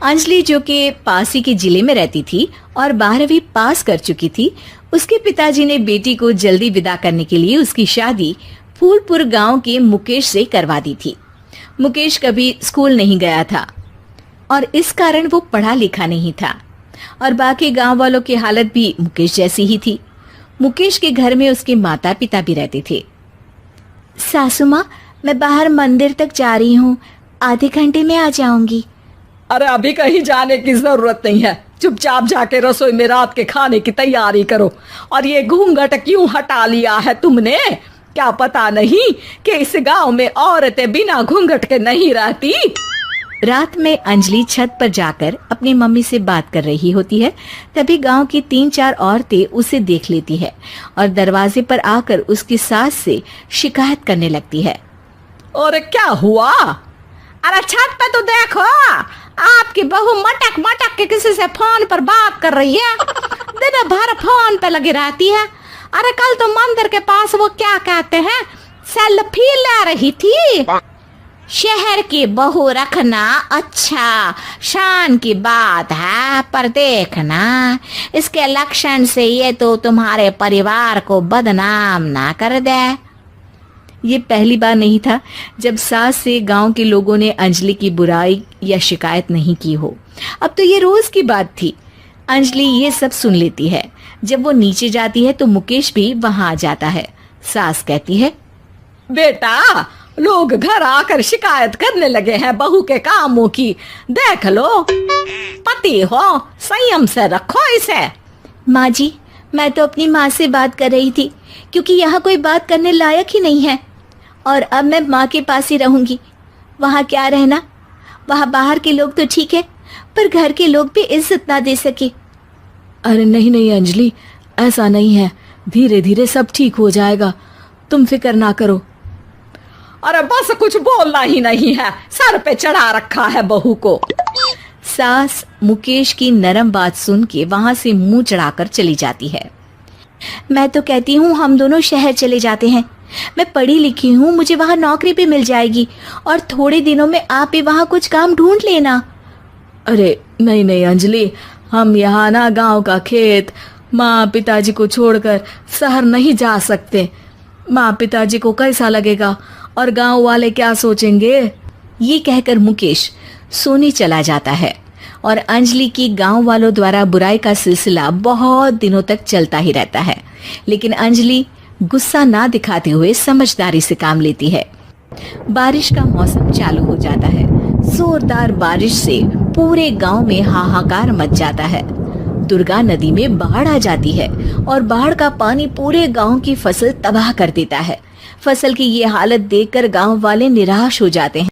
अंजलि जो कि पास ही के जिले में रहती थी और 12वीं पास कर चुकी थी, उसके पिताजी ने बेटी को जल्दी विदा करने के लिए उसकी शादी फूलपुर गांव के मुकेश से करवा दी थी। मुकेश कभी स्कूल नहीं गया था और इस कारण वो पढ़ा लिखा नहीं था और बाकी गांव वालों की हालत भी मुकेश जैसी ही थी। मुकेश के घर में उसके माता पिता भी रहते थे। सासू माँ, मैं बाहर मंदिर तक जा रही हूँ, आधे घंटे में आ जाऊंगी। अरे अभी कहीं जाने की जरूरत नहीं है, चुपचाप जाके रसोई में रात के खाने की तैयारी करो। और ये घूंघट क्यों हटा लिया है तुमने? क्या पता नहीं कि इस गांव में औरतें बिना घूंघट के नहीं रहती। रात में अंजलि छत पर जाकर अपनी मम्मी से बात कर रही होती है। तभी गांव की 3-4 औरतें उसे देख लेती है और दरवाजे पर आकर उसकी सास से शिकायत करने लगती है। और क्या हुआ? अरे छत पे तो देखो, आपकी बहू मटक मटक के किसी से फोन पर बात कर रही है। दिन भर फोन पे लगी रहती है। अरे कल तो मंदिर के पास वो क्या कहते हैं, सेल्फी ले रही थी। शहर की बहू रखना अच्छा शान की बात है, पर देखना इसके लक्षण से ये तो तुम्हारे परिवार को बदनाम ना कर दे। ये पहली बार नहीं था जब सास से गांव के लोगों ने अंजलि की बुराई या शिकायत नहीं की हो। अब तो ये रोज की बात थी। अंजलि ये सब सुन लेती है। जब वो नीचे जाती है तो मुकेश भी वहां आ जाता है। सास कहती है, बेटा लोग घर आकर शिकायत करने लगे हैं बहू के कामों की, देख लो। पति हो, संयम से रखो इसे। माँ जी, मैं तो अपनी माँ से बात कर रही थी क्योंकि यहाँ कोई बात करने लायक ही नहीं है और अब मैं माँ के पास ही रहूंगी। वहाँ क्या रहना, वहाँ बाहर के लोग तो ठीक है पर घर के लोग भी इज्जत ना दे सके। अरे नहीं नहीं अंजलि, ऐसा नहीं है, धीरे धीरे सब ठीक हो जाएगा, तुम फिक्र ना करो। अरे बस कुछ बोलना ही नहीं है, सर पे चढ़ा रखा है बहू को। सास मुकेश की नरम बात सुन के वहां से मुंह चढ़ाकर चली जाती है। मैं तो कहती हूँ हम दोनों शहर चले जाते हैं। मैं पढ़ी लिखी हूँ, मुझे वहाँ नौकरी भी मिल जाएगी और थोड़े दिनों में आप भी वहाँ कुछ काम ढूंढ लेना। अरे नहीं नहीं अंजलि, हम यहाँ ना गांव का खेत, माँ पिताजी को छोड़कर शहर नहीं जा सकते। माँ पिताजी को कैसा लगेगा और गांव वाले क्या सोचेंगे? ये कहकर मुकेश सोने चला जाता है और अंजलि की गांव वालों द्वारा बुराई का सिलसिला बहुत दिनों तक चलता ही रहता है। लेकिन अंजलि गुस्सा ना दिखाते हुए समझदारी से काम लेती है। बारिश का मौसम चालू हो जाता है। जोरदार बारिश से पूरे गांव में हाहाकार मच जाता है। दुर्गा नदी में बाढ़ आ जाती है और बाढ़ का पानी पूरे गांव की फसल तबाह कर देता है। फसल की ये हालत देखकर गांव वाले निराश हो जाते हैं।